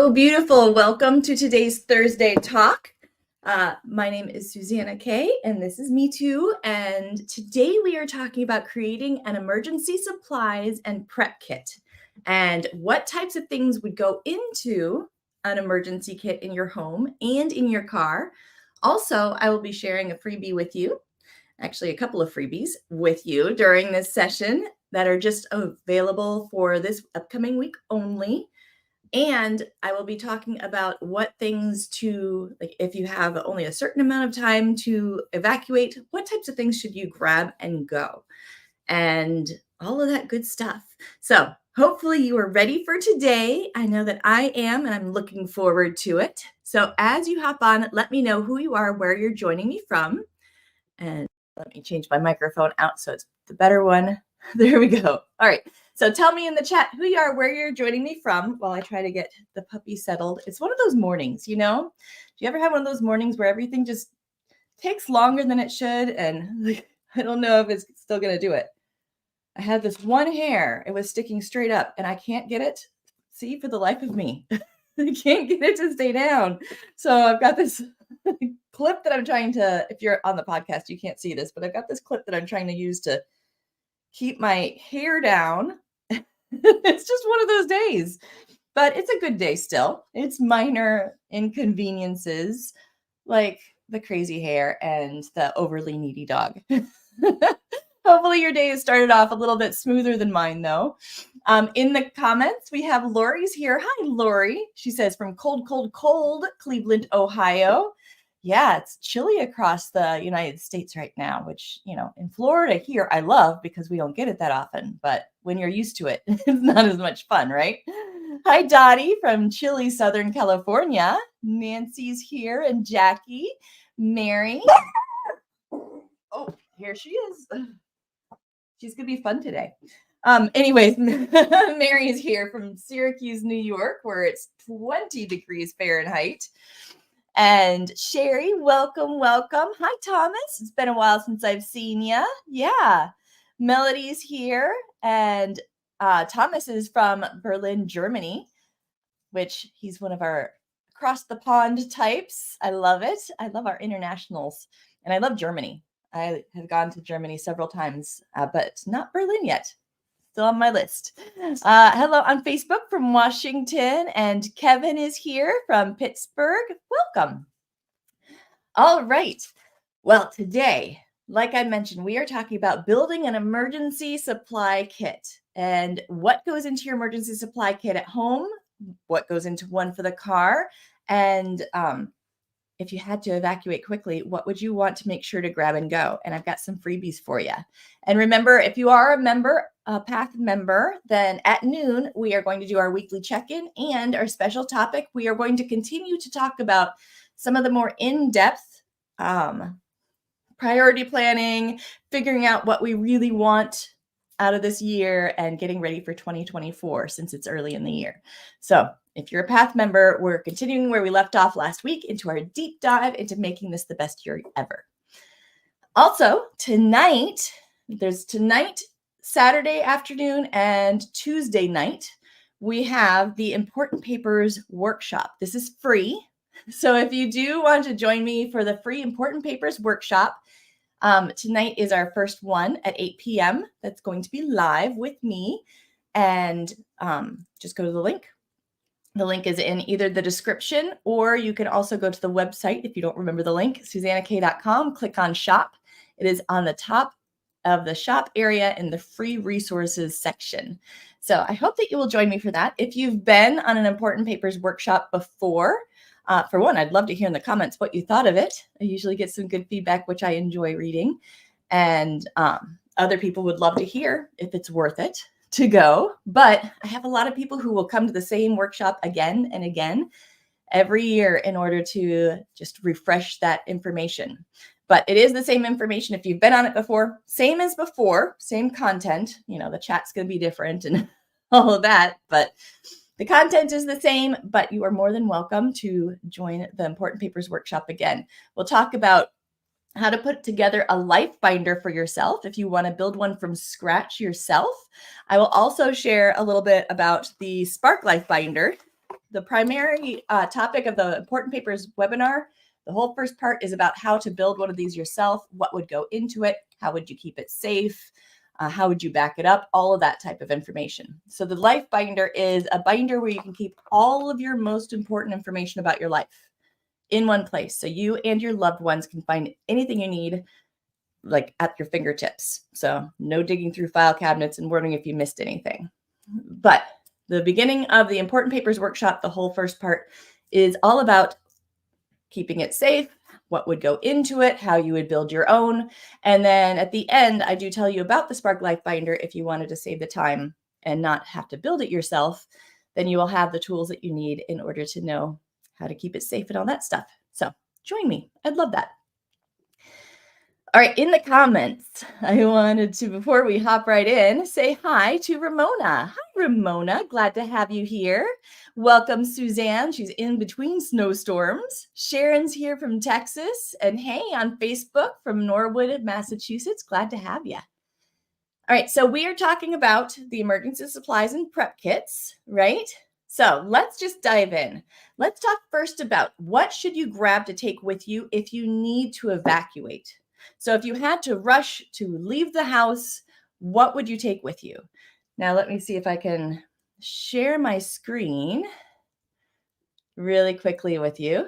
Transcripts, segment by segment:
Beautiful, beautiful. Welcome to today's Thursday talk. My name is Suzanna Kaye, and this is Me Too. And today we are talking about creating an emergency supplies and prep kit and what types of things would go into an emergency kit in your home and in your car. Also, I will be sharing a freebie with you, actually a couple of freebies with you during this session that are just available for this upcoming week only. And I will be talking about what things to, like, if you have only a certain amount of time to evacuate, what types of things should you grab and go? And all of that good stuff. So hopefully you are ready for today. I know that I am, and I'm looking forward to it. So as you hop on, let me know who you are, where you're joining me from. And let me change my microphone out so it's the better one. There we go. All right. So tell me in the chat who you are, where you're joining me from while I try to get the puppy settled. It's one of those mornings, you know? Do you ever have one of those mornings where everything just takes longer than it should? And I don't know if it's still going to do it. I had this one hair. It was sticking straight up and I can't get it. See, for the life of me, I can't get it to stay down. So I've got this clip that I'm trying to, if you're on the podcast, you can't see this, but I've got this clip that I'm trying to use to keep my hair down. It's just one of those days, but it's a good day still. It's minor inconveniences like the crazy hair and the overly needy dog. Hopefully your day has started off a little bit smoother than mine, though. In the comments, we have Lori's here. Hi, Lori. She says from cold Cleveland, Ohio. Yeah, it's chilly across the United States right now, which, you know, in Florida here, I love because we don't get it that often. But when you're used to it, it's not as much fun, right? Hi, Dottie from chilly Southern California. Nancy's here and Jackie, Mary. Oh, here she is. She's going to be fun today. Anyways, Mary is here from Syracuse, New York, where it's 20 degrees Fahrenheit. And Sherry, welcome. Hi, Thomas. It's been a while since I've seen you. Yeah. Melody's here. And Thomas is from Berlin, Germany, which he's one of our across the pond types. I love it. I love our internationals. And I love Germany. I have gone to Germany several times, but not Berlin yet. Still on my list. Hello on Facebook from Washington, and Kevin is here from Pittsburgh. Welcome. All right. Well, today, like I mentioned, we are talking about building an emergency supply kit and what goes into your emergency supply kit at home, what goes into one for the car, and if you had to evacuate quickly, what would you want to make sure to grab and go? And I've got some freebies for you. And remember, if you are a PATH member, then at noon, we are going to do our weekly check-in and our special topic. We are going to continue to talk about some of the more in-depth priority planning, figuring out what we really want out of this year and getting ready for 2024 since it's early in the year. So if you're a PATH member, we're continuing where we left off last week into our deep dive into making this the best year ever. Also, tonight, Saturday afternoon and Tuesday night, we have the Important Papers workshop. This is free. So if you do want to join me for the free Important Papers workshop, tonight is our first one at 8 p.m. That's going to be live with me. And just go to the link. The link is in either the description, or you can also go to the website if you don't remember the link, SuzannaKaye.com, click on shop. It is on the top of the shop area in the free resources section. So I hope that you will join me for that. If you've been on an Important Papers workshop before, for one, I'd love to hear in the comments what you thought of it. I usually get some good feedback, which I enjoy reading. And other people would love to hear if it's worth it to go. But I have a lot of people who will come to the same workshop again and again every year in order to just refresh that information. But it is the same information if you've been on it before, same as before, same content. You know, the chat's going to be different and all of that, but the content is the same, but you are more than welcome to join the Important Papers workshop again. We'll talk about how to put together a life binder for yourself if you want to build one from scratch yourself. I will also share a little bit about the Spark Life Binder the primary topic of the Important Papers webinar, the whole first part is about how to build one of these yourself, what would go into it, how would you keep it safe, how would you back it up, all of that type of information. So the Life Binder is a binder where you can keep all of your most important information about your life in one place. So you and your loved ones can find anything you need like at your fingertips. So no digging through file cabinets and wondering if you missed anything. But the beginning of the Important Papers workshop, the whole first part, is all about keeping it safe, what would go into it, how you would build your own. And then at the end, I do tell you about the Spark Life Binder. If you wanted to save the time and not have to build it yourself, then you will have the tools that you need in order to know how to keep it safe and all that stuff. So join me. I'd love that. All right, in the comments, I wanted to, before we hop right in, say hi to Ramona. Hi, Ramona. Glad to have you here. Welcome, Suzanne. She's in between snowstorms. Sharon's here from Texas. And hey, on Facebook from Norwood, Massachusetts. Glad to have you. All right, so we are talking about the emergency supplies and prep kits, right? So let's just dive in. Let's talk first about what should you grab to take with you if you need to evacuate. So if you had to rush to leave the house, what would you take with you? Now, let me see if I can share my screen really quickly with you.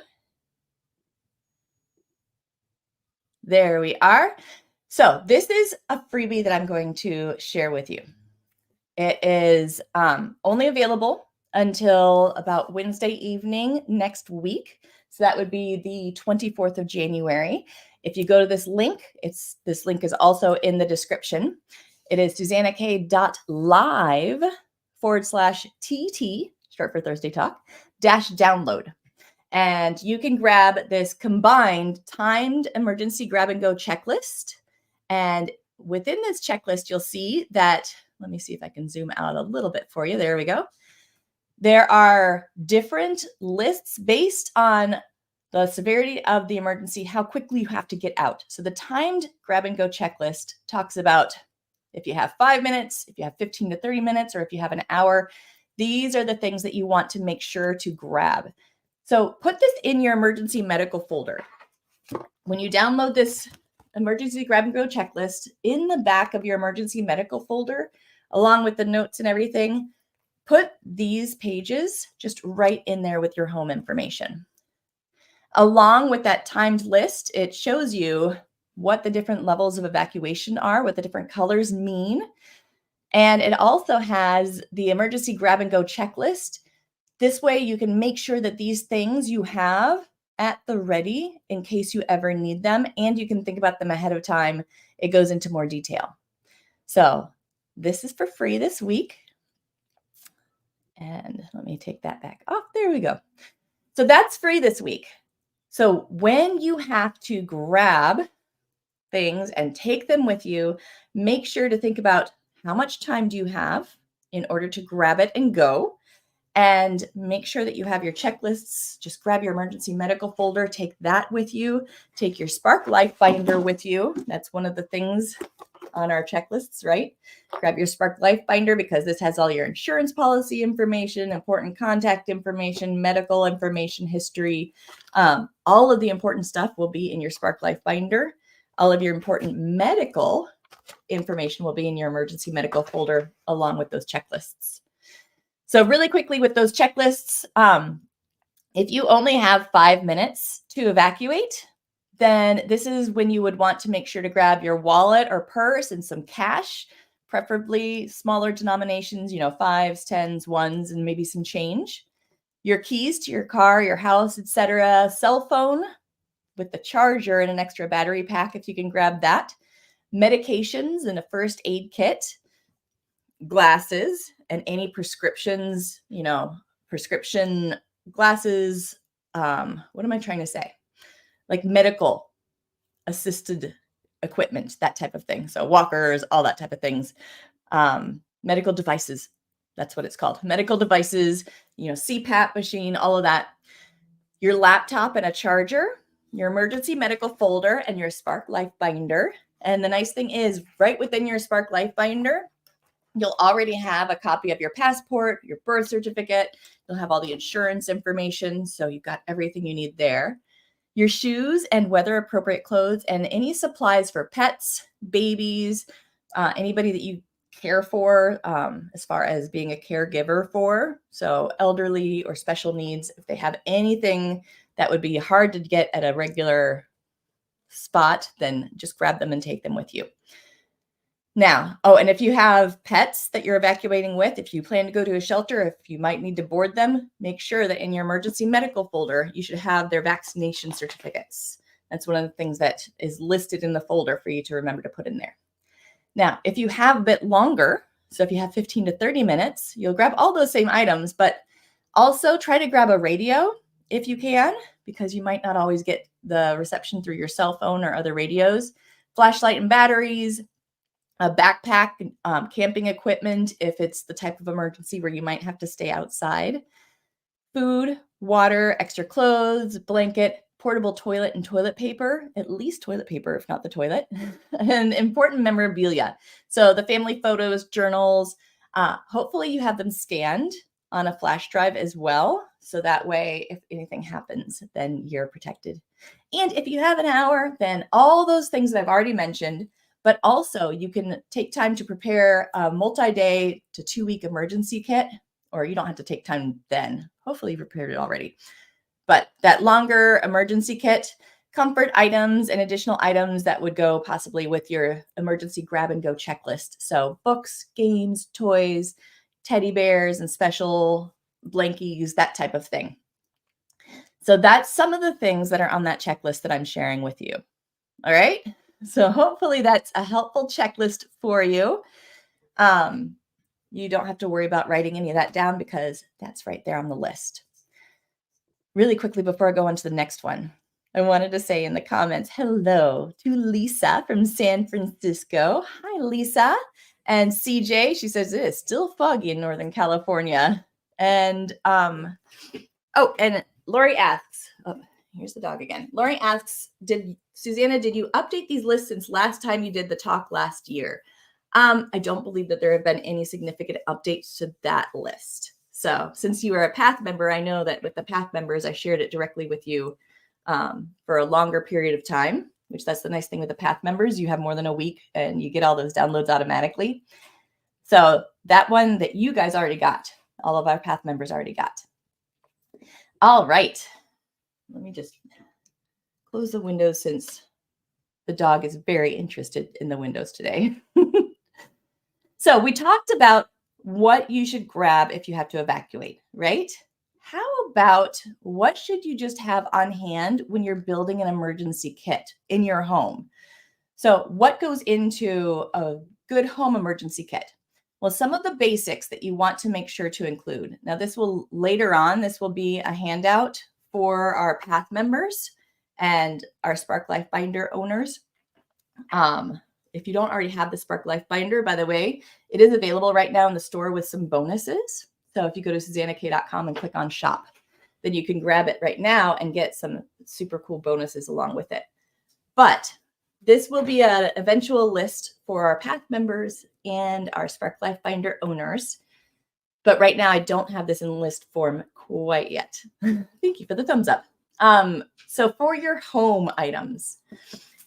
There we are. So this is a freebie that I'm going to share with you. It is only available until about Wednesday evening next week. So that would be the 24th of January. If you go to this link, this link is also in the description. It is SuzannaKaye.live/TT, short for Thursday Talk, -download. And you can grab this combined timed emergency grab and go checklist. And within this checklist, you'll see that, let me see if I can zoom out a little bit for you. There we go. There are different lists based on the severity of the emergency, how quickly you have to get out. So the timed grab and go checklist talks about if you have 5 minutes, if you have 15 to 30 minutes, or if you have an hour, these are the things that you want to make sure to grab. So put this in your emergency medical folder. When you download this emergency grab and go checklist, in the back of your emergency medical folder, along with the notes and everything, put these pages just right in there with your home information. Along with that timed list, it shows you what the different levels of evacuation are, what the different colors mean. And it also has the emergency grab and go checklist. This way you can make sure that these things you have at the ready in case you ever need them, and you can think about them ahead of time. It goes into more detail. So this is for free this week. And let me take that back off. There we go. So that's free this week. So when you have to grab things and take them with you, make sure to think about how much time do you have in order to grab it and go, and make sure that you have your checklists. Just grab your emergency medical folder, take that with you, take your Spark Life Binder with you. That's one of the things on our checklists, right? Grab your Spark Life Binder because this has all your insurance policy information, important contact information, medical information, history. All of the important stuff will be in your Spark Life Binder. All of your important medical information will be in your emergency medical folder along with those checklists. So really quickly with those checklists, if you only have 5 minutes to evacuate, then this is when you would want to make sure to grab your wallet or purse and some cash, preferably smaller denominations, 5s, 10s, 1s, and maybe some change. Your keys to your car, your house, etc. Cell phone with the charger and an extra battery pack if you can grab that. Medications and a first aid kit. Glasses and any prescriptions, prescription glasses. What am I trying to say? Like medical assisted equipment, that type of thing. So walkers, all that type of things. Medical devices, that's what it's called. Medical devices, CPAP machine, all of that. Your laptop and a charger, your emergency medical folder, and your Spark Life Binder. And the nice thing is, right within your Spark Life Binder, You'll already have a copy of your passport, your birth certificate. You'll have all the insurance information. So you've got everything you need there. Your shoes and weather appropriate clothes and any supplies for pets, babies, anybody that you care for, as far as being a caregiver for. So elderly or special needs, if they have anything that would be hard to get at a regular spot, then just grab them and take them with you. Now, and if you have pets that you're evacuating with, if you plan to go to a shelter, if you might need to board them, make sure that in your emergency medical folder, you should have their vaccination certificates. That's one of the things that is listed in the folder for you to remember to put in there. Now, if you have a bit longer, so if you have 15 to 30 minutes, you'll grab all those same items, but also try to grab a radio if you can, because you might not always get the reception through your cell phone or other radios, flashlight and batteries, a backpack, camping equipment if it's the type of emergency where you might have to stay outside, food, water, extra clothes, blanket, portable toilet and toilet paper, at least toilet paper, if not the toilet, and important memorabilia. So the family photos, journals, hopefully you have them scanned on a flash drive as well. So that way, if anything happens, then you're protected. And if you have an hour, then all those things that I've already mentioned, but also you can take time to prepare a multi-day to 2-week emergency kit, or you don't have to take time then. Hopefully you've prepared it already. But that longer emergency kit, comfort items and additional items that would go possibly with your emergency grab and go checklist. So books, games, toys, teddy bears, and special blankies, that type of thing. So that's some of the things that are on that checklist that I'm sharing with you. All right. So hopefully that's a helpful checklist for you. You don't have to worry about writing any of that down because that's right there on the list. Really quickly before I go on to the next one, I wanted to say in the comments, hello to Lisa from San Francisco. Hi, Lisa. And CJ, she says it is still foggy in Northern California. And and Lori asks, here's the dog again. Lori asks, Suzanna, did you update these lists since last time you did the talk last year? I don't believe that there have been any significant updates to that list. So since you are a PATH member, I know that with the PATH members, I shared it directly with you for a longer period of time, which that's the nice thing with the PATH members. You have more than a week and you get all those downloads automatically. So that one that you guys already got, all of our PATH members already got. All right. Let me just close the windows since the dog is very interested in the windows today. So we talked about what you should grab if you have to evacuate, right? How about what should you just have on hand when you're building an emergency kit in your home? So what goes into a good home emergency kit? Well, some of the basics that you want to make sure to include. Now, this will be a handout for our PATH members and our Spark Life Binder owners. If you don't already have the Spark Life Binder, by the way, it is available right now in the store with some bonuses. So if you go to SuzannaKaye.com and click on shop, then you can grab it right now and get some super cool bonuses along with it. But this will be an eventual list for our PATH members and our Spark Life Binder owners. But right now, I don't have this in list form quite yet. Thank you for the thumbs up. So for your home items,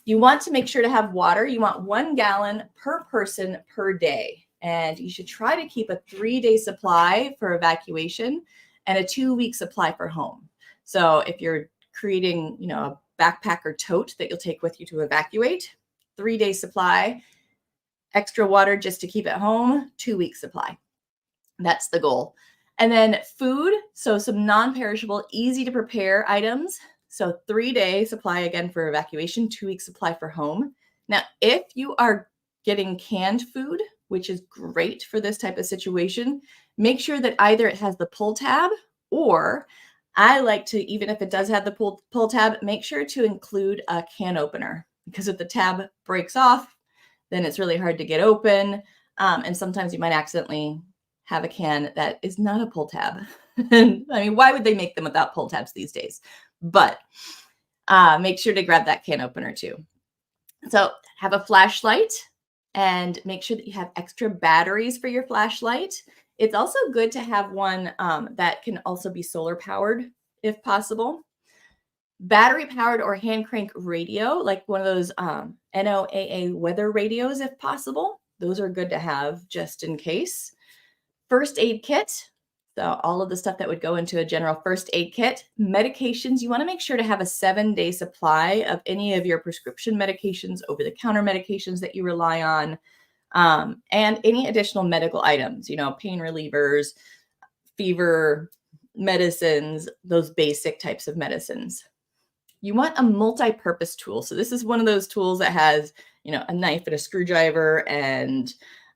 you want to make sure to have water. You want 1 gallon per person per day. And you should try to keep a 3-day supply for evacuation and a 2-week supply for home. So if you're creating, a backpack or tote that you'll take with you to evacuate, 3-day supply, extra water just to keep at home, 2-week supply. That's the goal. And then food, so some non-perishable, easy to prepare items. So 3-day supply again for evacuation, 2-week supply for home. Now, if you are getting canned food, which is great for this type of situation, make sure that either it has the pull tab, or I like to, even if it does have the pull tab, make sure to include a can opener, because if the tab breaks off, then it's really hard to get open. And sometimes you might accidentally have a can that is not a pull tab. I mean, why would they make them without pull tabs these days? But make sure to grab that can opener too. So have a flashlight and make sure that you have extra batteries for your flashlight. It's also good to have one that can also be solar powered if possible. Battery powered or hand crank radio, like one of those NOAA weather radios if possible. Those are good to have just in case. First aid kit. So all of the stuff that would go into a general first aid kit. Medications, you want to make sure to have a 7-day supply of any of your prescription medications, over-the-counter medications that you rely on, and any additional medical items, pain relievers, fever medicines, those basic types of medicines. You want a multi-purpose tool. So this is one of those tools that has, a knife and a screwdriver and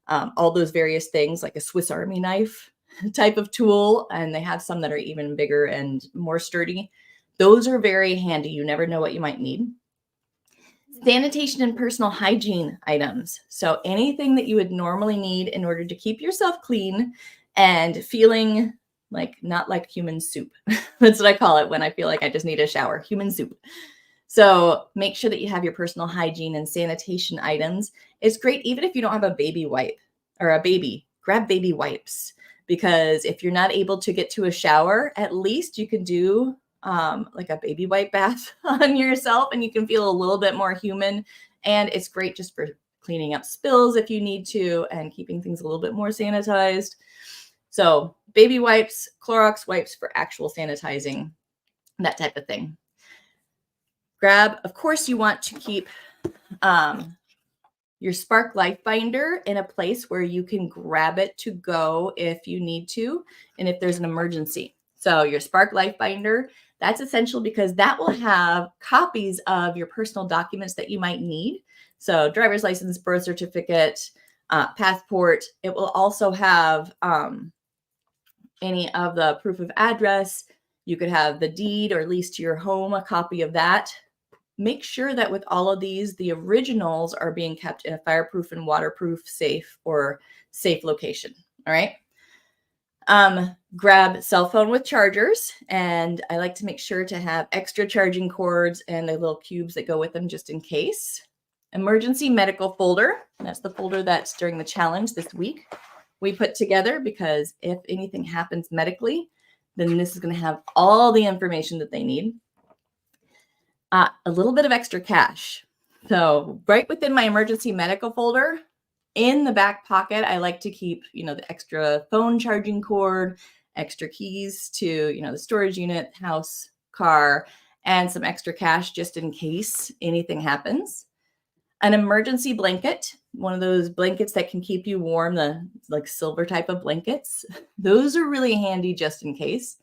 all those various things, like a Swiss Army knife type of tool. And they have some that are even bigger and more sturdy. Those are very handy. You never know what you might need. Sanitation and personal hygiene items. So anything that you would normally need in order to keep yourself clean and feeling not like human soup. That's what I call it when I feel like I just need a shower, human soup. So make sure that you have your personal hygiene and sanitation items. It's great even if you don't have a baby wipe or a baby, grab baby wipes, because if you're not able to get to a shower, at least you can do like a baby wipe bath on yourself and you can feel a little bit more human. And it's great just for cleaning up spills if you need to and keeping things a little bit more sanitized. So baby wipes, Clorox wipes for actual sanitizing, that type of thing. Of course, you want to keep your Spark Life Binder in a place where you can grab it to go if you need to, and if there's an emergency. So your Spark Life Binder, that's essential because that will have copies of your personal documents that you might need. So driver's license, birth certificate, passport. It will also have any of the proof of address. You could have the deed or lease to your home, a copy of that. Make sure that with all of these, the originals are being kept in a fireproof and waterproof safe location. All right. Grab cell phone with chargers, and I like to make sure to have extra charging cords and the little cubes that go with them just in case. Emergency medical folder. That's the folder that's during the challenge this week we put together, because if anything happens medically, then this is going to have all the information that they need. A little bit of extra cash. So right within my emergency medical folder, in the back pocket, I like to keep, the extra phone charging cord, extra keys to, the storage unit, house, car, and some extra cash just in case anything happens. An emergency blanket, one of those blankets that can keep you warm, the silver type of blankets. Those are really handy just in case.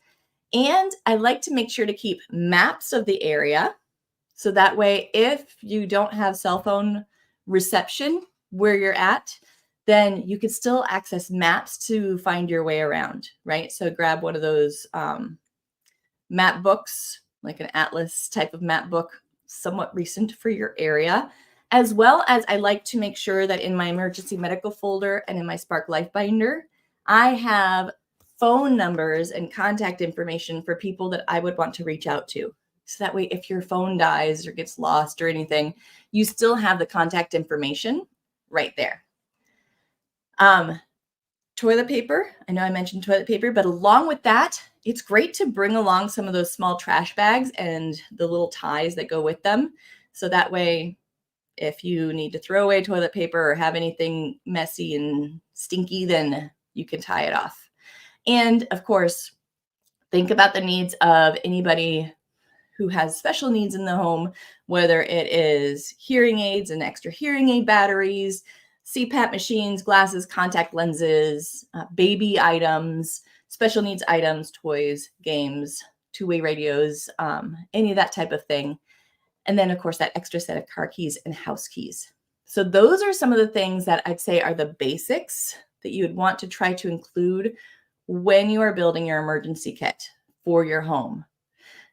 And I like to make sure to keep maps of the area. So that way, if you don't have cell phone reception where you're at, then you can still access maps to find your way around, right? So grab one of those map books, like an atlas type of map book, somewhat recent for your area. As well as I like to make sure that in my emergency medical folder and in my Spark Life Binder, I have phone numbers and contact information for people that I would want to reach out to. So that way, if your phone dies or gets lost or anything, you still have the contact information right there. Toilet paper. I know I mentioned toilet paper, but along with that, it's great to bring along some of those small trash bags and the little ties that go with them. So that way, if you need to throw away toilet paper or have anything messy and stinky, then you can tie it off. And of course, think about the needs of anybody who has special needs in the home, whether it is hearing aids and extra hearing aid batteries, CPAP machines, glasses, contact lenses, baby items, special needs items, toys, games, two-way radios, any of that type of thing. And then, of course, that extra set of car keys and house keys. So those are some of the things that I'd say are the basics that you would want to try to include when you are building your emergency kit for your home.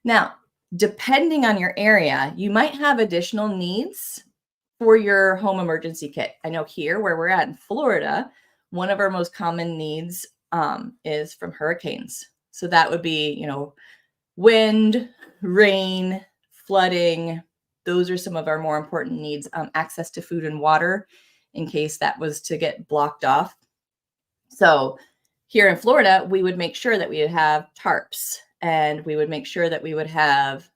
Now, depending on your area, you might have additional needs for your home emergency kit. I know here where we're at in Florida, one of our most common needs is from hurricanes. So that would be, wind, rain, flooding. Those are some of our more important needs. Access to food and water in case that was to get blocked off. So here in Florida, we would make sure that we would have tarps, and we would make sure that we would have,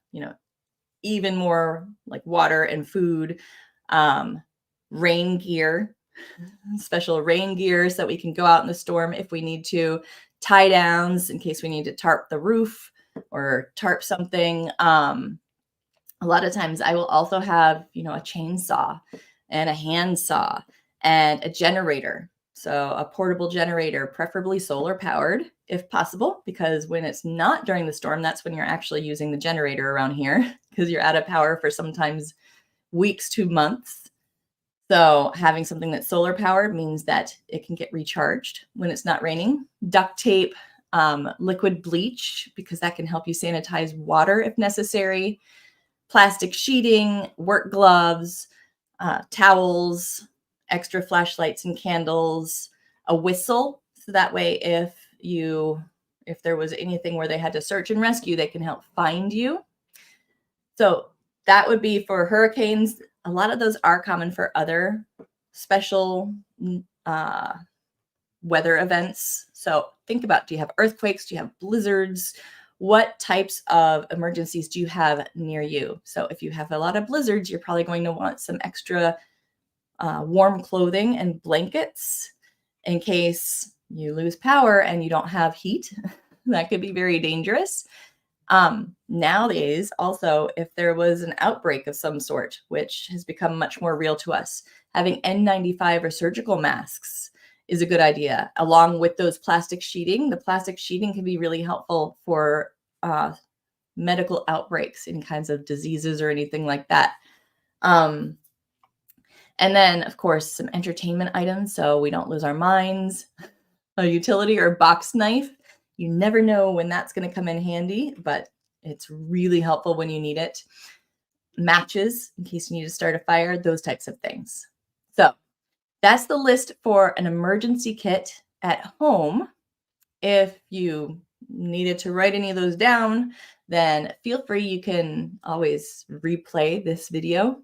even more like water and food, rain gear, special rain gear so that we can go out in the storm if we need to, tie downs in case we need to tarp the roof or tarp something. A lot of times I will also have, a chainsaw and a hand saw and a generator. So a portable generator, preferably solar powered if possible, because when it's not during the storm, that's when you're actually using the generator around here, because you're out of power for sometimes weeks to months. So having something that's solar powered means that it can get recharged when it's not raining. Duct tape, liquid bleach, because that can help you sanitize water if necessary. Plastic sheeting, work gloves, towels, extra flashlights and candles, a whistle. So that way, if there was anything where they had to search and rescue, they can help find you. So that would be for hurricanes. A lot of those are common for other special weather events. So think about, do you have earthquakes? Do you have blizzards? What types of emergencies do you have near you? So if you have a lot of blizzards, you're probably going to want some extra warm clothing and blankets in case you lose power and you don't have heat. That could be very dangerous. Nowadays, also, if there was an outbreak of some sort, which has become much more real to us, having N95 or surgical masks is a good idea, along with those plastic sheeting. The plastic sheeting can be really helpful for medical outbreaks, any kinds of diseases or anything like that. And then, of course, some entertainment items so we don't lose our minds. A utility or box knife. You never know when that's going to come in handy, but it's really helpful when you need it. Matches, in case you need to start a fire, those types of things. So that's the list for an emergency kit at home. If you needed to write any of those down, then feel free. You can always replay this video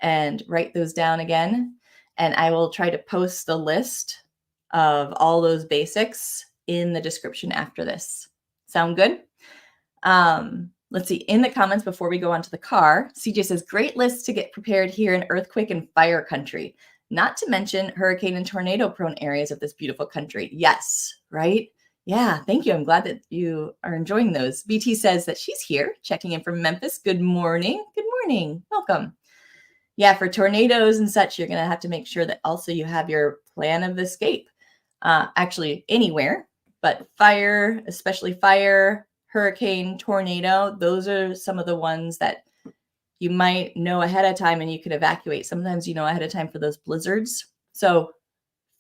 and write those down again. And I will try to post the list of all those basics in the description after this. Sound good? Let's see, in the comments before we go on to the car, CJ says, great list to get prepared here in earthquake and fire country, not to mention hurricane and tornado prone areas of this beautiful country. Yes, right? Yeah, thank you. I'm glad that you are enjoying those. BT says that she's here, checking in from Memphis. Good morning. Good morning. Welcome. Yeah, for tornadoes and such, you're going to have to make sure that also you have your plan of escape. Actually, anywhere, but fire, especially fire, hurricane, tornado, those are some of the ones that you might know ahead of time and you can evacuate. Sometimes you know ahead of time for those blizzards. So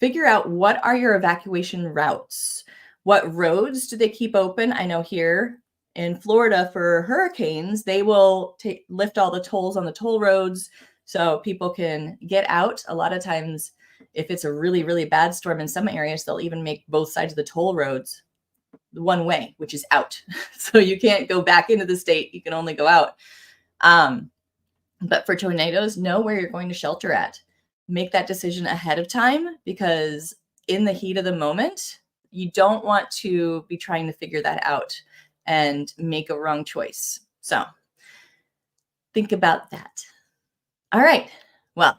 figure out, what are your evacuation routes? What roads do they keep open? I know here in Florida for hurricanes, they will lift all the tolls on the toll roads so people can get out. A lot of times, if it's a really, really bad storm in some areas, they'll even make both sides of the toll roads one way, which is out. So you can't go back into the state. You can only go out. But for tornadoes, know where you're going to shelter at. Make that decision ahead of time, because in the heat of the moment, you don't want to be trying to figure that out and make a wrong choice. So think about that. All right. Well,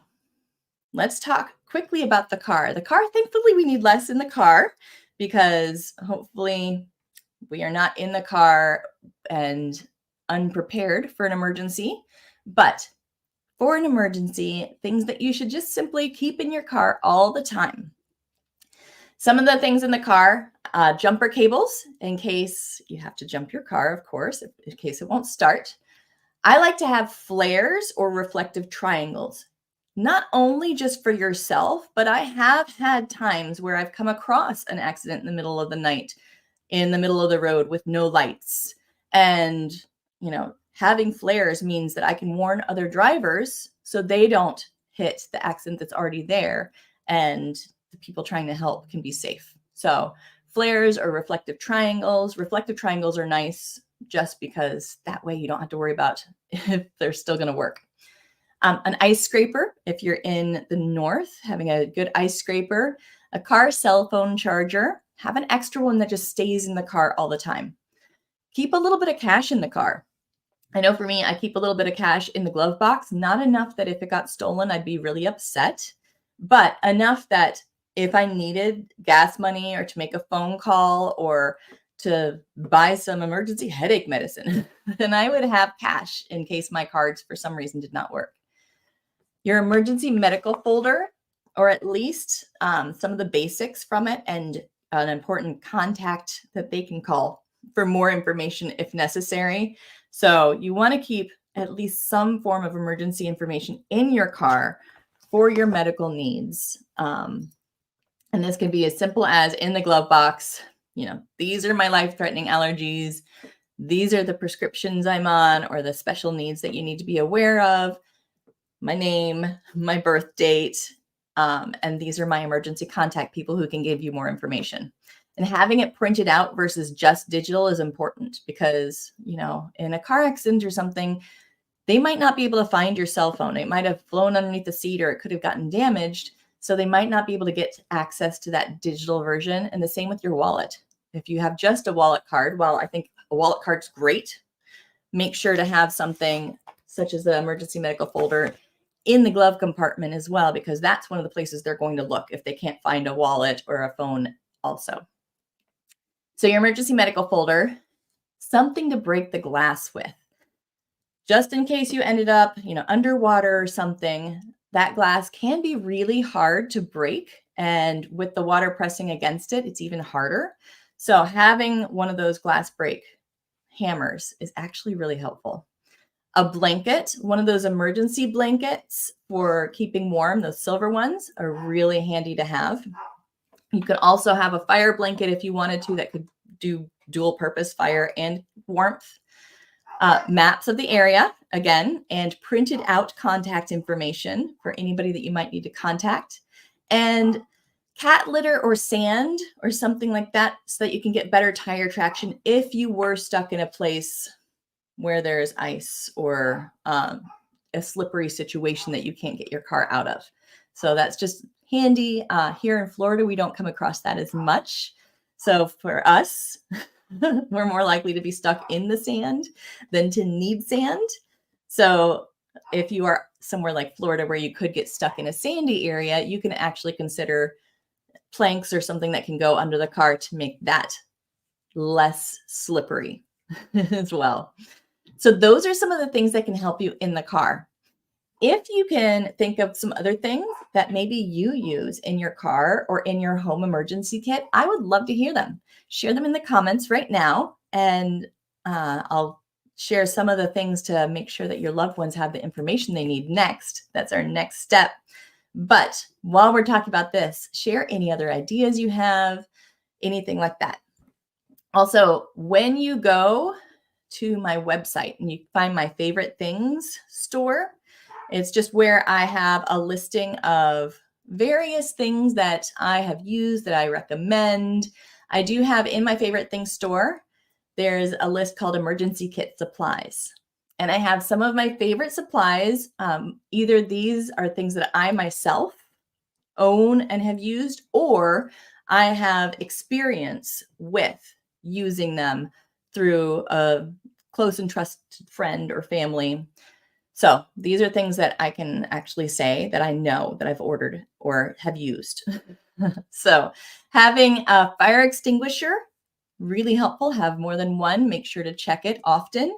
let's talk quickly about the car. The car, thankfully, we need less in the car because hopefully we are not in the car and unprepared for an emergency. But for an emergency, things that you should just simply keep in your car all the time. Some of the things in the car, jumper cables, in case you have to jump your car, of course, in case it won't start. I like to have flares or reflective triangles, not only just for yourself, but I have had times where I've come across an accident in the middle of the night, in the middle of the road with no lights. And, having flares means that I can warn other drivers so they don't hit the accident that's already there, and the people trying to help can be safe. So flares or reflective triangles. Reflective triangles are nice just because that way you don't have to worry about if they're still going to work. An ice scraper, if you're in the north, having a good ice scraper, a car cell phone charger, have an extra one that just stays in the car all the time. Keep a little bit of cash in the car. I know for me, I keep a little bit of cash in the glove box, not enough that if it got stolen, I'd be really upset, but enough that if I needed gas money or to make a phone call or to buy some emergency headache medicine, then I would have cash in case my cards for some reason did not work. Your emergency medical folder, or at least some of the basics from it, and an important contact that they can call for more information if necessary. So you want to keep at least some form of emergency information in your car for your medical needs. And this can be as simple as in the glove box, these are my life-threatening allergies. These are the prescriptions I'm on or the special needs that you need to be aware of. My name, my birth date, and these are my emergency contact people who can give you more information. And having it printed out versus just digital is important because, in a car accident or something, they might not be able to find your cell phone. It might have flown underneath the seat or it could have gotten damaged. So they might not be able to get access to that digital version. And the same with your wallet. If you have just a wallet card, well, I think a wallet card's great. Make sure to have something such as the emergency medical folder in the glove compartment as well, because that's one of the places they're going to look if they can't find a wallet or a phone also. So your emergency medical folder, something to break the glass with. Just in case you ended up, underwater or something, that glass can be really hard to break. And with the water pressing against it, it's even harder. So having one of those glass break hammers is actually really helpful. A blanket, one of those emergency blankets for keeping warm, those silver ones are really handy to have. You could also have a fire blanket if you wanted to that could do dual purpose fire and warmth. Maps of the area, again, and printed out contact information for anybody that you might need to contact. And cat litter or sand or something like that so that you can get better tire traction if you were stuck in a place where there's ice or a slippery situation that you can't get your car out of. So that's just handy. Here in Florida, we don't come across that as much. So for us, we're more likely to be stuck in the sand than to need sand. So if you are somewhere like Florida where you could get stuck in a sandy area, you can actually consider planks or something that can go under the car to make that less slippery as well. So those are some of the things that can help you in the car. If you can think of some other things that maybe you use in your car or in your home emergency kit, I would love to hear them. Share them in the comments right now, and I'll share some of the things to make sure that your loved ones have the information they need next. That's our next step. But while we're talking about this, share any other ideas you have, anything like that. Also, when you go to my website and you find my favorite things store, it's just where I have a listing of various things that I have used that I recommend. I do have in my favorite things store, there's a list called emergency kit supplies. And I have some of my favorite supplies. Either these are things that I myself own and have used, or I have experience with using them through a close and trusted friend or family. So these are things that I can actually say that I know that I've ordered or have used. So having a fire extinguisher, really helpful. Have more than one. Make sure to check it often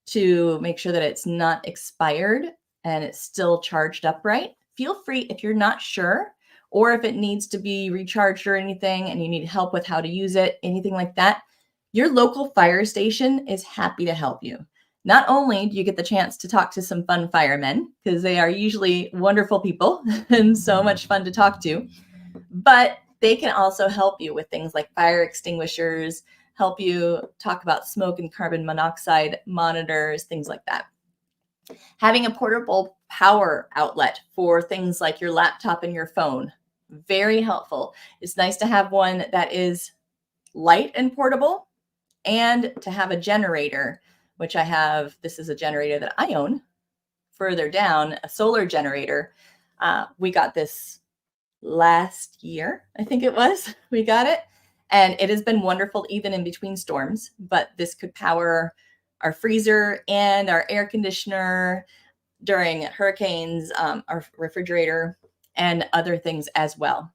to make sure that it's not expired and it's still charged up right. Feel free if you're not sure or if it needs to be recharged or anything and you need help with how to use it, anything like that, your local fire station is happy to help you. Not only do you get the chance to talk to some fun firemen, because they are usually wonderful people and so much fun to talk to, but they can also help you with things like fire extinguishers, help you talk about smoke and carbon monoxide monitors, things like that. Having a portable power outlet for things like your laptop and your phone, very helpful. It's nice to have one that is light and portable, and to have a generator, which I have. This is a generator that I own further down, a solar generator. We got this last year, I think it was. We got it. And it has been wonderful even in between storms. But this could power our freezer and our air conditioner during hurricanes, our refrigerator, and other things as well.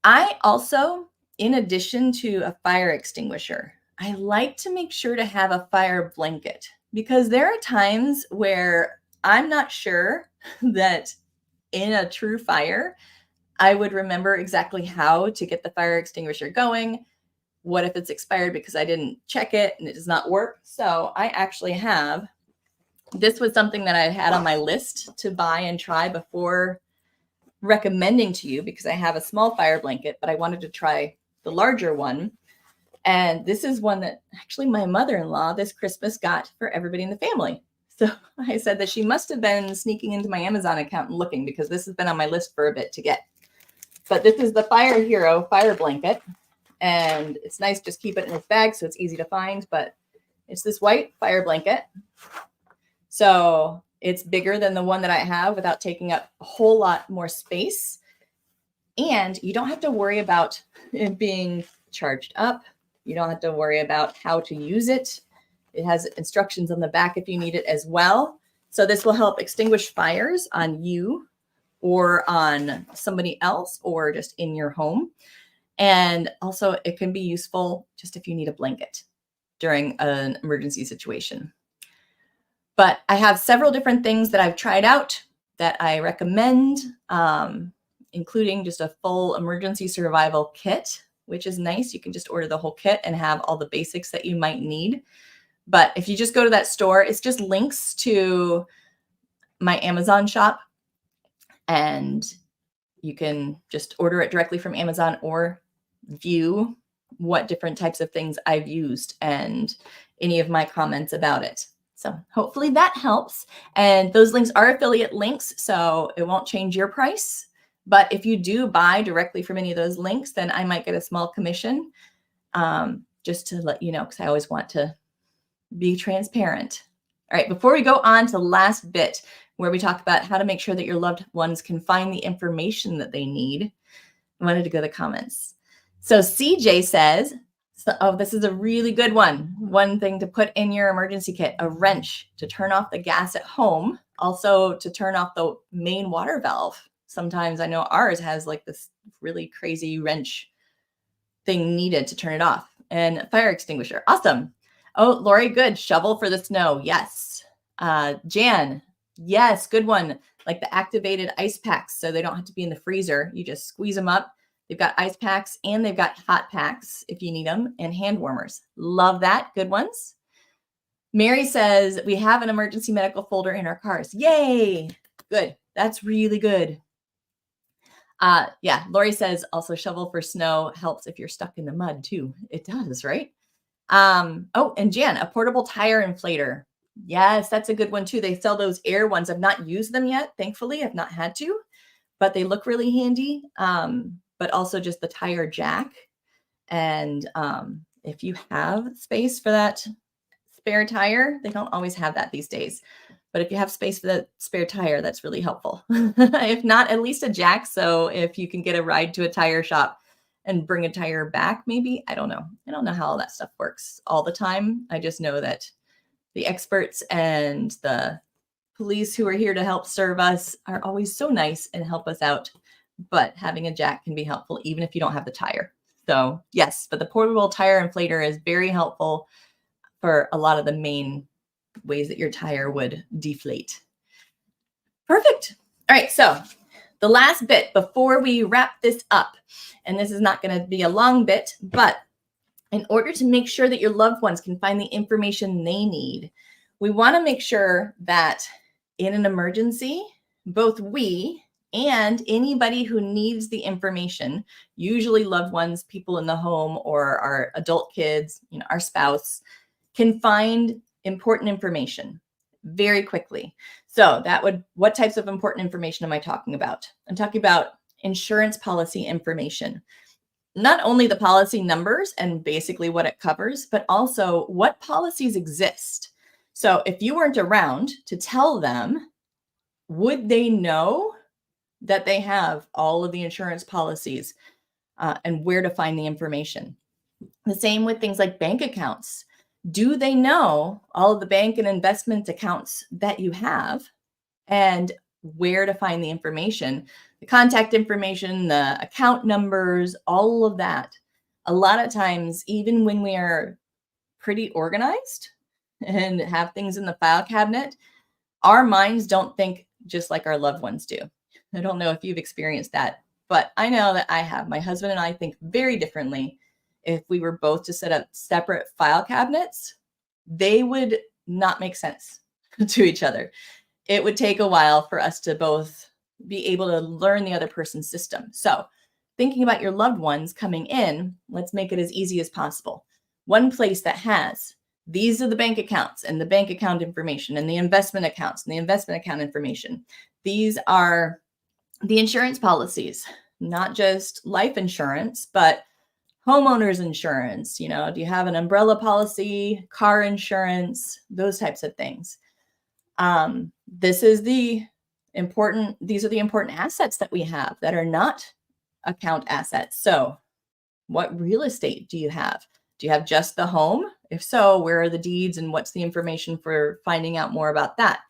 I also, in addition to a fire extinguisher, I like to make sure to have a fire blanket, because there are times where I'm not sure that in a true fire, I would remember exactly how to get the fire extinguisher going. What if it's expired because I didn't check it and it does not work? So I actually have, this was something that I had on my list to buy and try before recommending to you, because I have a small fire blanket, but I wanted to try the larger one. And this is one that actually my mother-in-law this Christmas got for everybody in the family. So I said that she must have been sneaking into my Amazon account and looking, because this has been on my list for a bit to get. But this is the Fire Hero fire blanket, and it's nice. Just keep it in its bag so it's easy to find. But it's this white fire blanket. So it's bigger than the one that I have without taking up a whole lot more space. And you don't have to worry about it being charged up. You don't have to worry about how to use it. It has instructions on the back if you need it as well. So this will help extinguish fires on you or on somebody else or just in your home. And also it can be useful just if you need a blanket during an emergency situation. But I have several different things that I've tried out that I recommend, including just a full emergency survival kit, which is nice. You can just order the whole kit and have all the basics that you might need. But if you just go to that store, it's just links to my Amazon shop, and you can just order it directly from Amazon or view what different types of things I've used and any of my comments about it. So hopefully that helps. And those links are affiliate links, so it won't change your price. But if you do buy directly from any of those links, then I might get a small commission, just to let you know, because I always want to be transparent. All right, before we go on to the last bit, where we talk about how to make sure that your loved ones can find the information that they need, I wanted to go to the comments. So CJ says, oh, this is a really good one. One thing to put in your emergency kit: a wrench to turn off the gas at home, also to turn off the main water valve. Sometimes I know ours has like this really crazy wrench thing needed to turn it off. And fire extinguisher. Awesome. Oh, Lori, good. Shovel for the snow. Yes. Jan, yes, good one. Like the activated ice packs, so they don't have to be in the freezer. You just squeeze them up. They've got ice packs and they've got hot packs if you need them, and hand warmers. Love that. Good ones. Mary says, we have an emergency medical folder in our cars. Yay. Good. That's really good. Yeah, Lori says also shovel for snow helps if you're stuck in the mud too. It does, right? Oh, and Jan, a portable tire inflator. Yes, that's a good one too. They sell those air ones. I've not used them yet. Thankfully, I've not had to, but they look really handy. But also just the tire jack. And if you have space for that spare tire, they don't always have that these days. But if you have space for that spare tire, that's really helpful. If not, at least a jack. So if you can get a ride to a tire shop and bring a tire back, maybe, I don't know. I don't know how all that stuff works all the time. I just know that the experts and the police who are here to help serve us are always so nice and help us out. But having a jack can be helpful even if you don't have the tire. So yes, but the portable tire inflator is very helpful for a lot of the main ways that your tire would deflate. Perfect. All right, so the last bit before we wrap this up, and this is not going to be a long bit, but in order to make sure that your loved ones can find the information they need, we want to make sure that in an emergency, both we and anybody who needs the information, usually loved ones, people in the home, or our adult kids, our spouse, can find important information very quickly. So what types of important information am I talking about? I'm talking about insurance policy information. Not only the policy numbers and basically what it covers, but also what policies exist. So if you weren't around to tell them, would they know that they have all of the insurance policies and where to find the information? The same with things like bank accounts. Do they know all of the bank and investment accounts that you have and where to find the information, the contact information, the account numbers, all of that? A lot of times, even when we are pretty organized and have things in the file cabinet, our minds don't think just like our loved ones do. I don't know if you've experienced that, but I know that I have. My husband and I think very differently. If we were both to set up separate file cabinets, they would not make sense to each other. It would take a while for us to both be able to learn the other person's system. So, thinking about your loved ones coming in, let's make it as easy as possible. One place that has these are the bank accounts and the bank account information and the investment accounts and the investment account information. These are the insurance policies, not just life insurance, but homeowners insurance. You know, do you have an umbrella policy, car insurance, those types of things? These are the important assets that we have that are not account assets. So what real estate do you have? Do you have just the home? If so, where are the deeds and what's the information for finding out more about that?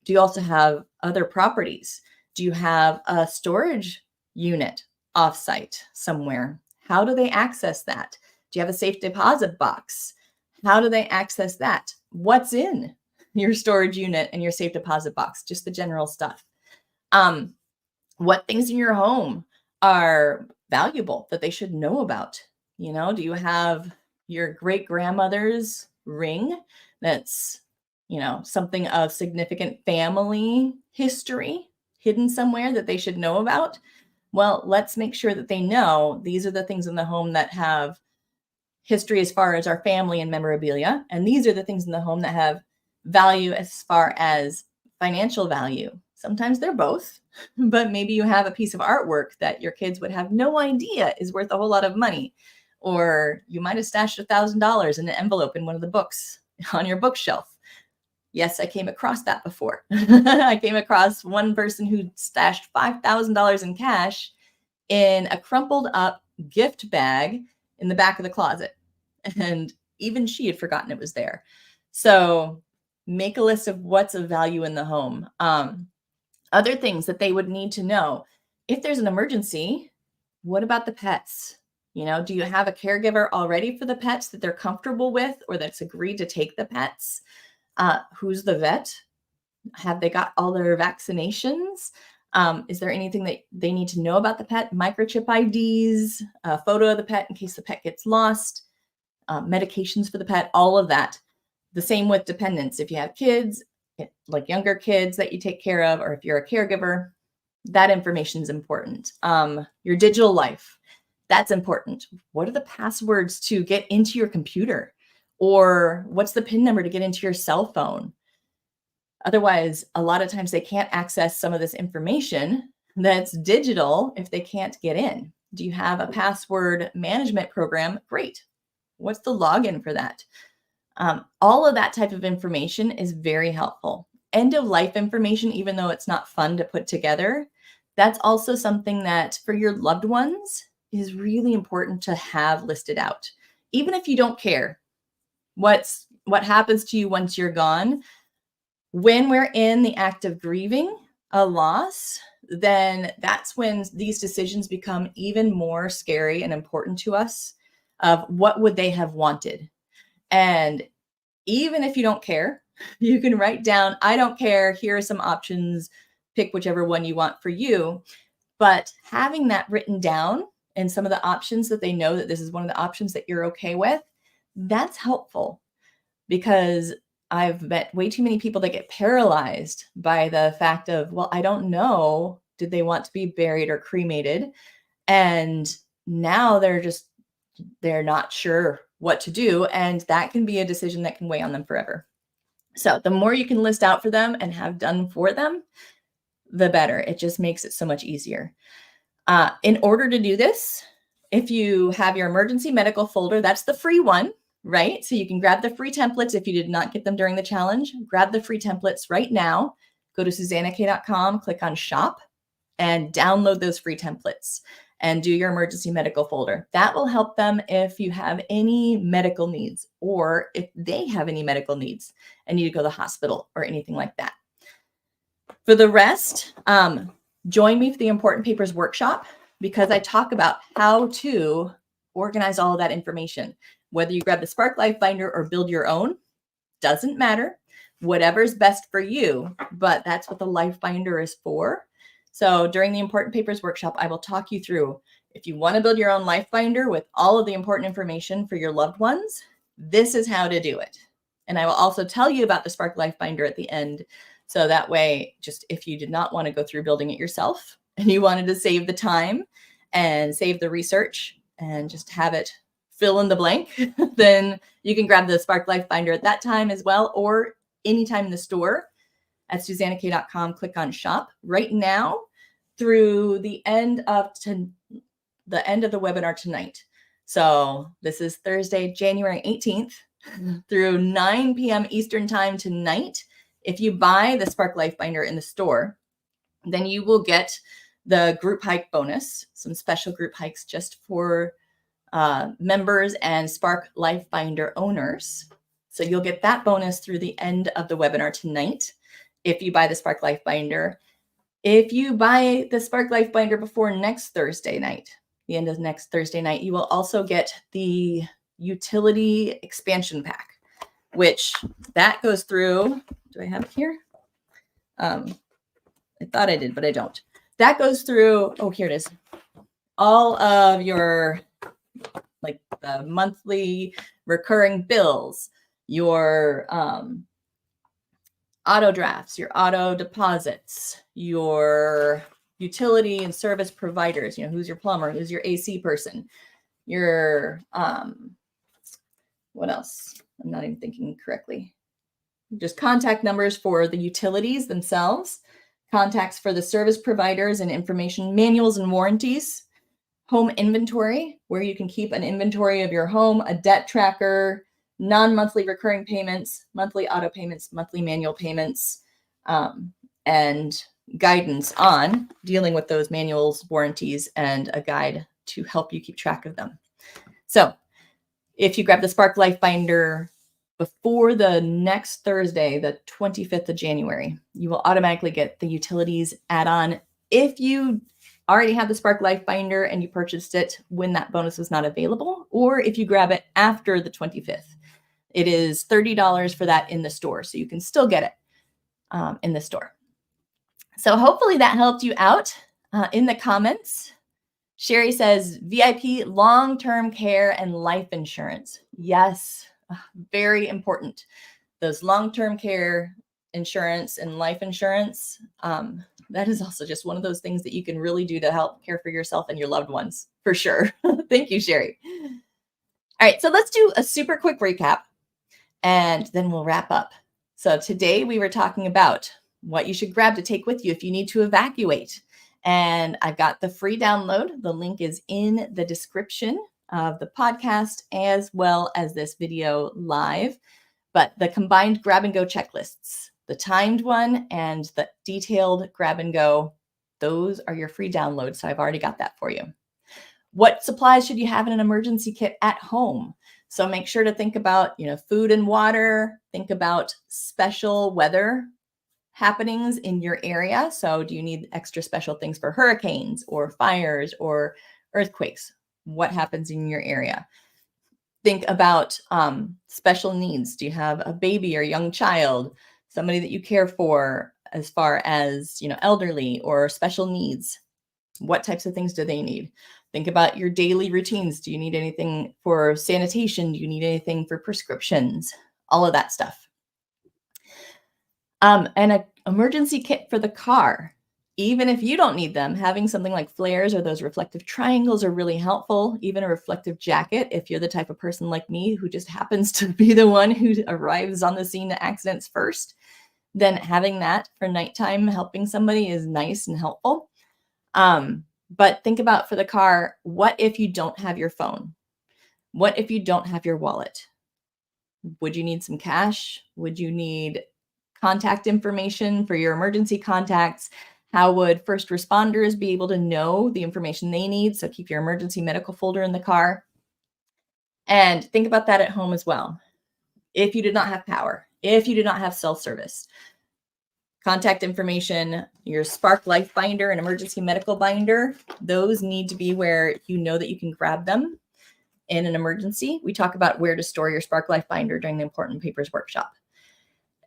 Do you also have other properties? Do you have a storage unit offsite somewhere? How do they access that? Do you have a safe deposit box? How do they access that? What's in your storage unit and your safe deposit box? Just the general stuff. What things in your home are valuable that they should know about? You know, do you have your great grandmother's ring that's, you know, something of significant family history hidden somewhere that they should know about? Well, let's make sure that they know these are the things in the home that have history as far as our family and memorabilia. And these are the things in the home that have value as far as financial value. Sometimes they're both, but maybe you have a piece of artwork that your kids would have no idea is worth a whole lot of money. Or you might have stashed $1,000 in an envelope in one of the books on your bookshelf. Yes, I came across that before. I came across one person who stashed $5,000 in cash in a crumpled up gift bag in the back of the closet. And even she had forgotten it was there. So make a list of what's of value in the home. Other things that they would need to know. If there's an emergency, what about the pets? You know, do you have a caregiver already for the pets that they're comfortable with or that's agreed to take the pets? Who's the vet? Have they got all their vaccinations? Is there anything that they need to know about the pet? Microchip IDs, a photo of the pet in case the pet gets lost, medications for the pet, all of that. The same with dependents. If you have kids, like younger kids that you take care of, or if you're a caregiver, that information is important. Your digital life, that's important. What are the passwords to get into your computer? Or what's the PIN number to get into your cell phone? Otherwise, a lot of times they can't access some of this information that's digital if they can't get in. Do you have a password management program? Great. What's the login for that? All of that type of information is very helpful. End of life information, even though it's not fun to put together, that's also something that for your loved ones is really important to have listed out. Even if you don't care what happens to you once you're gone, when we're in the act of grieving a loss, then that's when these decisions become even more scary and important to us of what would they have wanted. And even if you don't care, you can write down, I don't care, here are some options, pick whichever one you want for you. But having that written down and some of the options that they know that this is one of the options that you're okay with, that's helpful. Because I've met way too many people that get paralyzed by the fact of, well, I don't know, did they want to be buried or cremated? And now they're not sure what to do. And that can be a decision that can weigh on them forever. So the more you can list out for them and have done for them, the better. It just makes it so much easier. In order to do this, if you have your emergency medical folder, that's the free one, right? So you can grab the free templates if you did not get them during the challenge. Grab the free templates right now. Go to SuzannaKaye.com, click on shop, and download those free templates and do your emergency medical folder. That will help them if you have any medical needs or if they have any medical needs and need to go to the hospital or anything like that. For the rest, join me for the Important Papers workshop because I talk about how to organize all of that information. Whether you grab the Spark Life Binder or build your own, doesn't matter. Whatever's best for you, but that's what the Life Binder is for. So during the Important Papers workshop, I will talk you through if you want to build your own Life Binder with all of the important information for your loved ones, this is how to do it. And I will also tell you about the Spark Life Binder at the end. So that way, just if you did not want to go through building it yourself and you wanted to save the time and save the research and just have it fill in the blank, then you can grab the Spark Life Binder at that time as well, or anytime in the store at SuzannaKaye.com, click on shop. Right now, through the end of the webinar tonight. So this is Thursday, January 18th through 9 p.m. Eastern time tonight. If you buy the Spark Life Binder in the store, then you will get the group hike bonus, some special group hikes just for members and Spark Life Binder owners. So you'll get that bonus through the end of the webinar tonight if you buy the Spark Life Binder. If you buy the Spark Life Binder before next Thursday night, the end of next Thursday night, you will also get the utility expansion pack, which that goes through, do I have it here? I thought I did, but I don't. That goes through, oh, here it is. All of your, like the monthly recurring bills, your auto drafts, your auto deposits, your utility and service providers, who's your plumber, who's your AC person, your, what else? I'm not even thinking correctly. Just contact numbers for the utilities themselves, contacts for the service providers and information manuals and warranties, home inventory, where you can keep an inventory of your home, a debt tracker, non-monthly recurring payments, monthly auto payments, monthly manual payments, and guidance on dealing with those manuals, warranties, and a guide to help you keep track of them. So if you grab the Spark Life Binder before the next Thursday, the 25th of January, you will automatically get the utilities add-on. If you already have the Spark Life Binder and you purchased it when that bonus was not available, or if you grab it after the 25th, it is $30 for that in the store. So you can still get it in the store. So hopefully that helped you out. In the comments, Sherry says, VIP long-term care and life insurance. Yes, very important. Those long-term care insurance and life insurance, that is also just one of those things that you can really do to help care for yourself and your loved ones, for sure. Thank you, Sherry. All right, so let's do a super quick recap, and then we'll wrap up. So today we were talking about what you should grab to take with you if you need to evacuate. And I've got the free download. The link is in the description of the podcast as well as this video live. But the combined grab and go checklists, the timed one and the detailed grab and go, those are your free downloads. So I've already got that for you. What supplies should you have in an emergency kit at home? So make sure to think about, food and water. Think about special weather happenings in your area. So do you need extra special things for hurricanes or fires or earthquakes? What happens in your area? Think about special needs. Do you have a baby or young child, somebody that you care for as far as, elderly or special needs? What types of things do they need? Think about your daily routines. Do you need anything for sanitation? Do you need anything for prescriptions? All of that stuff. And an emergency kit for the car. Even if you don't need them, having something like flares or those reflective triangles are really helpful. Even a reflective jacket, if you're the type of person like me who just happens to be the one who arrives on the scene of accidents first, then having that for nighttime helping somebody is nice and helpful. But think about for the car, what if you don't have your phone? What if you don't have your wallet? Would you need some cash? Would you need contact information for your emergency contacts? How would first responders be able to know the information they need? So keep your emergency medical folder in the car. And think about that at home as well. If you did not have power, if you did not have self-service, contact information, your Spark Life binder and emergency medical binder, those need to be where you know that you can grab them in an emergency. We talk about where to store your Spark Life binder during the Important Papers workshop.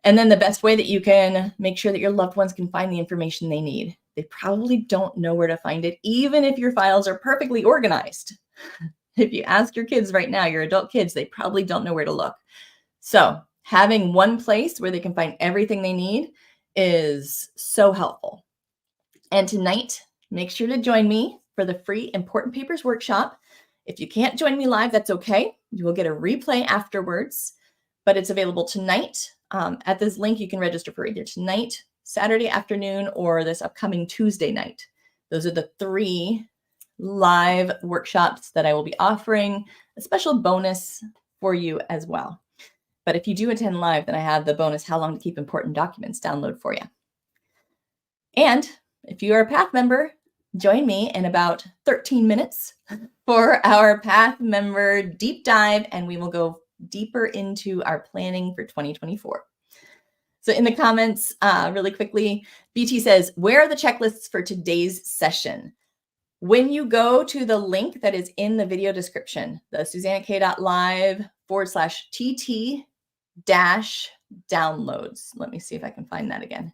And then the best way that you can make sure that your loved ones can find the information they need. They probably don't know where to find it, even if your files are perfectly organized. If you ask your kids right now, your adult kids, they probably don't know where to look. So having one place where they can find everything they need is so helpful. And tonight, make sure to join me for the free Important Papers workshop. If you can't join me live, that's okay. You will get a replay afterwards, but it's available tonight. At this link, you can register for either tonight, Saturday afternoon, or this upcoming Tuesday night. Those are the 3 live workshops that I will be offering, a special bonus for you as well. But if you do attend live, then I have the bonus How Long to Keep Important Documents download for you. And if you are a PATH member, join me in about 13 minutes for our PATH member deep dive, and we will go deeper into our planning for 2024. So in the comments, really quickly, BT says, where are the checklists for today's session? When you go to the link that is in the video description, the SuzannaKaye.live/TT-downloads. Let me see if I can find that again.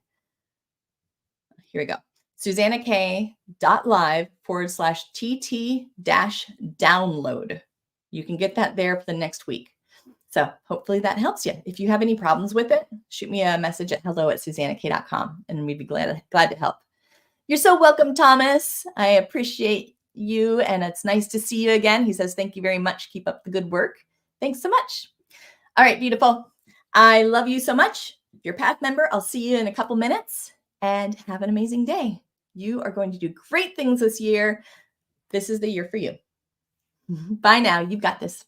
Here we go. SuzannaKaye.live/TT-download. You can get that there for the next week. So hopefully that helps you. If you have any problems with it, shoot me a message at hello@SuzannaKaye.com and we'd be glad to help. You're so welcome, Thomas. I appreciate you, and it's nice to see you again. He says, thank you very much. Keep up the good work. Thanks so much. All right, beautiful. I love you so much. If you're a PATH member, I'll see you in a couple minutes, and have an amazing day. You are going to do great things this year. This is the year for you. Bye now. You've got this.